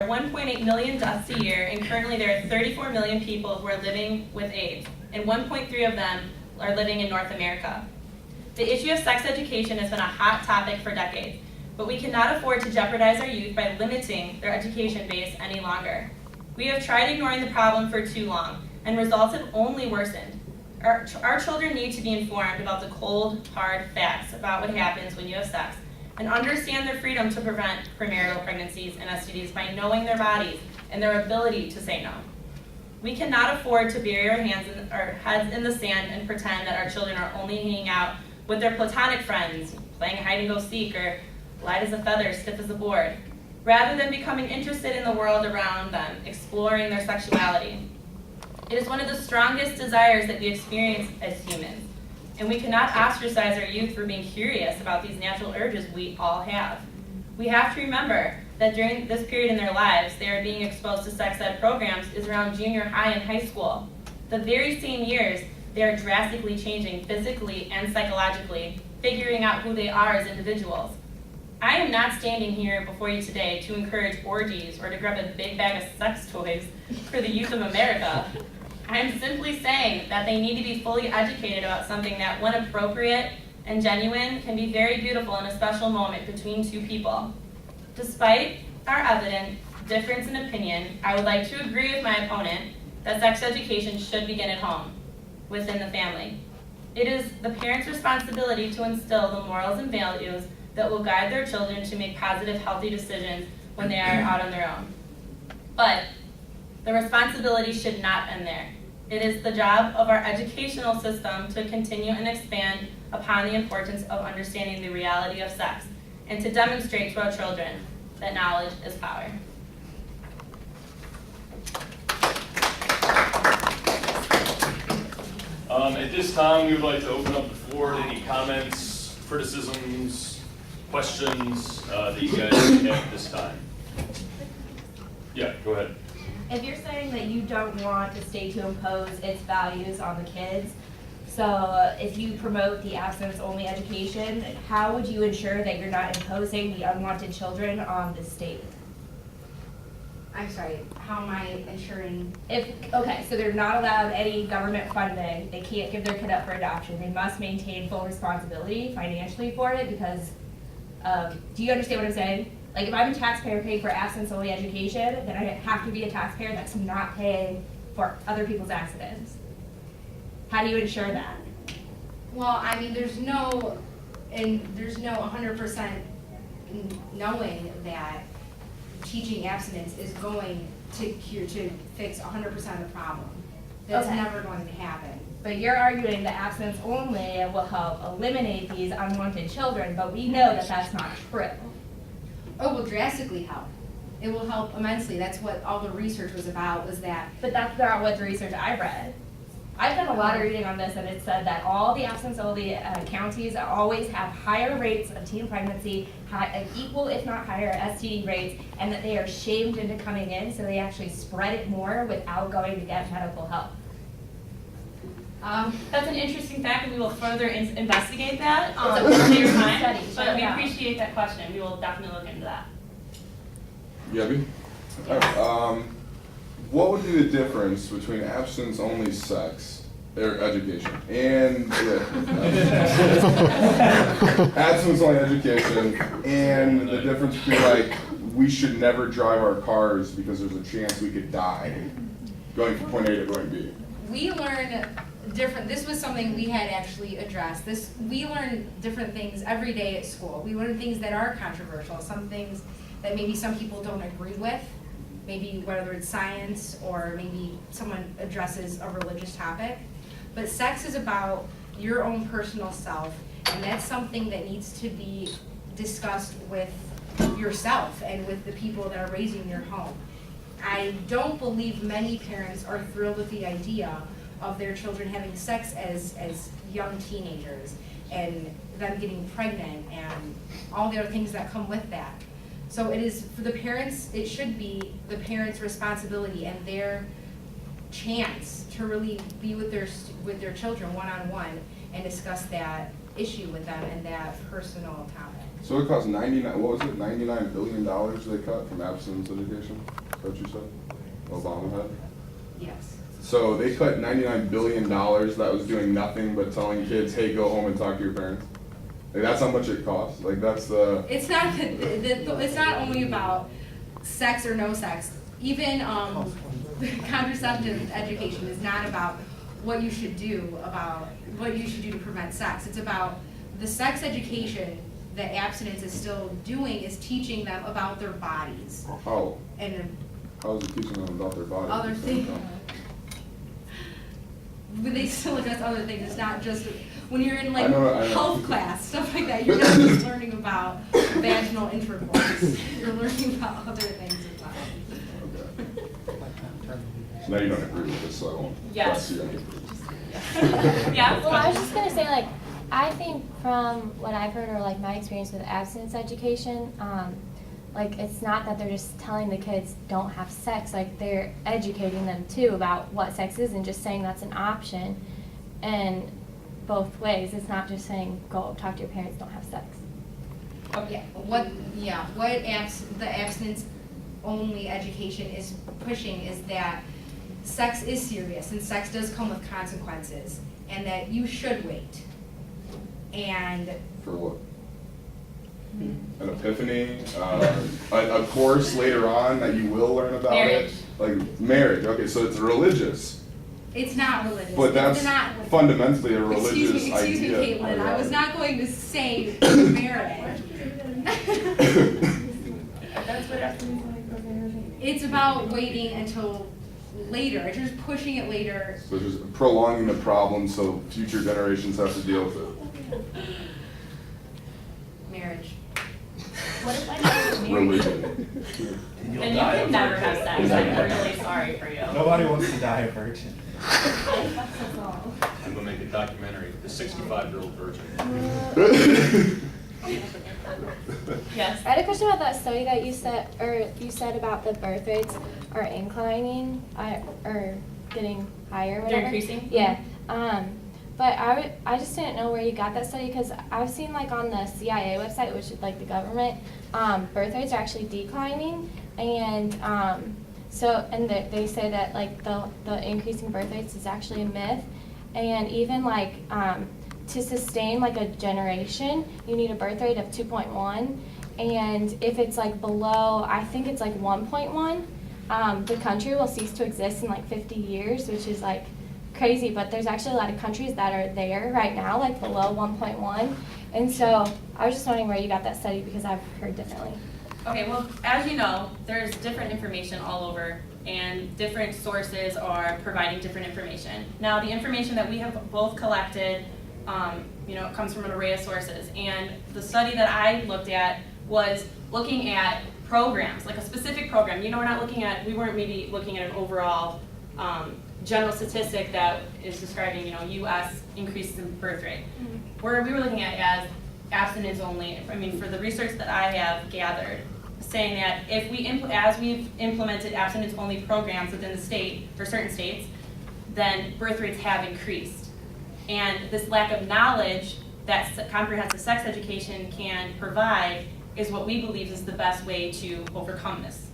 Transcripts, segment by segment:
1.8 million deaths a year, and currently there are 34 million people who are living with AIDS, and 1.3 of them are living in North America. The issue of sex education has been a hot topic for decades, but we cannot afford to jeopardize our youth by limiting their education base any longer. We have tried ignoring the problem for too long, and results have only worsened. Our children need to be informed about the cold, hard facts about what happens when you have sex, and understand their freedom to prevent premarital pregnancies and STDs by knowing their bodies and their ability to say no. We cannot afford to bury our heads in the sand and pretend that our children are only hanging out with their platonic friends, playing hide and go seek, or light as a feather, stiff as a board, rather than becoming interested in the world around them, exploring their sexuality. It is one of the strongest desires that we experience as humans, and we cannot ostracize our youth for being curious about these natural urges we all have. We have to remember that during this period in their lives, they are being exposed to sex ed programs is around junior high and high school. The very same years, they are drastically changing physically and psychologically, figuring out who they are as individuals. I am not standing here before you today to encourage orgies or to grab a big bag of sex toys for the youth of America. I am simply saying that they need to be fully educated about something that, when appropriate and genuine, can be very beautiful in a special moment between two people. Despite our evident difference in opinion, I would like to agree with my opponent that sex education should begin at home, within the family. It is the parents' responsibility to instill the morals and values that will guide their children to make positive, healthy decisions when they are out on their own. But the responsibility should not end there. It is the job of our educational system to continue and expand upon the importance of understanding the reality of sex and to demonstrate to our children that knowledge is power. At this time, we would like to open up the floor to any comments, criticisms, questions that you guys have at this time. Yeah, go ahead. If you're saying that you don't want the state to impose its values on the kids, so if you promote the abstinence-only education, how would you ensure that you're not imposing the unwanted children on the state? I'm sorry, how am I ensuring? Okay, so they're not allowed any government funding. They can't give their kid up for adoption. They must maintain full responsibility financially for it because, do you understand what I'm saying? Like if I'm a taxpayer paying for abstinence-only education, then I have to be a taxpayer that's not paying for other people's accidents. How do you ensure that? Well, I mean, there's no 100% knowing that teaching abstinence is going to fix 100% of the problem. That's Okay. never going to happen. But you're arguing that abstinence only will help eliminate these unwanted children, but we know that that's not true. Oh, it will drastically help. It will help immensely. That's what all the research was about, was that. But that's not what the research I read. I've done a lot of reading on this, and it said that all the abstinence-only counties always have higher rates of teen pregnancy, equal if not higher STD rates, and that they are shamed into coming in, so they actually spread it more without going to get medical help. That's an interesting fact, and we will further investigate that It's a at a later study, time. check But it we out. appreciate that question. We will definitely look into that. Gabby? Alright, what would be the difference between abstinence-only sex, or education, and abstinence-only education, and the difference between like, we should never drive our cars because there's a chance we could die going from point A to point B? We learn different, this was something we had actually addressed. We learn different things every day at school. We learn things that are controversial, some things that maybe some people don't agree with, maybe whether it's science or maybe someone addresses a religious topic. But sex is about your own personal self, and that's something that needs to be discussed with yourself and with the people that are raising your home. I don't believe many parents are thrilled with the idea of their children having sex as young teenagers and them getting pregnant and all the other things that come with that. So it is for the parents, it should be the parents' responsibility and their chance to really be with their children one-on-one and discuss that issue with them and that personal topic. So it costs $99 billion they cut from abstinence education? Is that what you said? Obama had? Yes. So they cut $99 billion that was doing nothing but telling kids, hey, go home and talk to your parents? Like, that's how much it costs? Like, that's the... It's not it's not only about sex or no sex. Even contraceptive education is not about what you should do to prevent sex. It's about the sex education that abstinence is still doing is teaching them about their bodies How? and How is it teaching them about their body? other things. But they still address other things. It's not just when you're in like I know. health class, stuff like that. You're not just learning about vaginal intercourse. You're learning about other things as well. Okay. So now you don't agree with this, so I won't Yes. press you on it. Yeah. Well, I was just gonna say, like, I think from what I've heard or like my experience with abstinence education, like it's not that they're just telling the kids don't have sex, like they're educating them too about what sex is and just saying that's an option. And both ways, it's not just saying go talk to your parents, don't have sex. Yeah, the abstinence only education is pushing is that sex is serious and sex does come with consequences and that you should wait. And For what? An epiphany, a course later on that you will learn about Marriage. it? Like marriage, okay, so it's religious, it's not religious. but that's It's not, fundamentally a religious excuse me, idea. Caitlin, I was not going to say marriage. That's what abstinence only program is. It's about waiting until later, it's just pushing it later. So just prolonging the problem so future generations have to deal with it. Marriage. What if I never get married? Religion. And you can never have sex, I'm really sorry for you. Nobody wants to die a virgin. I'm gonna make a documentary, The 65-Year-Old Virgin. Yes. I had a question about that study that you said about the birth rates are inclining, or getting higher, or They're whatever. increasing? Yeah. But I just didn't know where you got that study because I've seen like on the CIA website, which is like the government, birth rates are actually declining, and they say that like the increasing birth rates is actually a myth, and even like to sustain like a generation, you need a birth rate of 2.1, and if it's like below, I think it's like 1.1, the country will cease to exist in like 50 years, which is like crazy, but there's actually a lot of countries that are there right now, like below 1.1, and so I was just wondering where you got that study because I've heard differently. Okay, well, as you know, there's different information all over, and different sources are providing different information. Now, the information that we have both collected, it comes from an array of sources, and the study that I looked at was looking at programs, like a specific program. We weren't maybe looking at an overall general statistic that is describing, U.S. increases in birth rate. Where we were looking at as abstinence only, for the research that I have gathered, saying that if as we've implemented abstinence only programs within the state, for certain states, then birth rates have increased. And this lack of knowledge that comprehensive sex education can provide is what we believe is the best way to overcome this.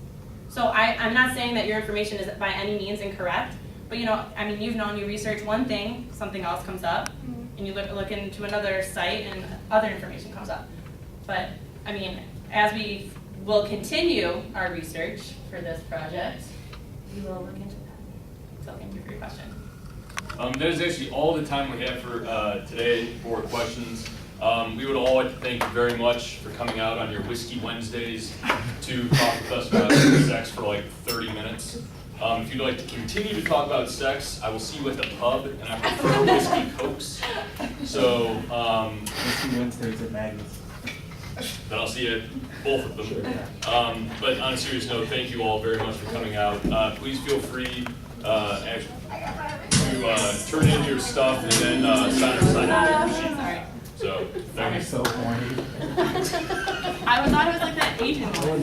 So I'm not saying that your information is by any means incorrect, but you've known, you research one thing, something else comes up, and you look into another site and other information comes up. But as we will continue our research for this project, we will look into that. So thank you for your question. That is actually all the time we have for today for questions. We would all like to thank you very much for coming out on your Whiskey Wednesdays to talk with us about sex for like 30 minutes. If you'd like to continue to talk about sex, I will see you at the pub, and I prefer whiskey cokes. So, Whiskey Wednesdays at Magnus. then I'll see you at both of them. But on a serious note, thank you all very much for coming out. Please feel free to turn in your stuff and then sign out your sheet. Sorry. So, I'm thank you. so horny. I thought it was like that Asian one.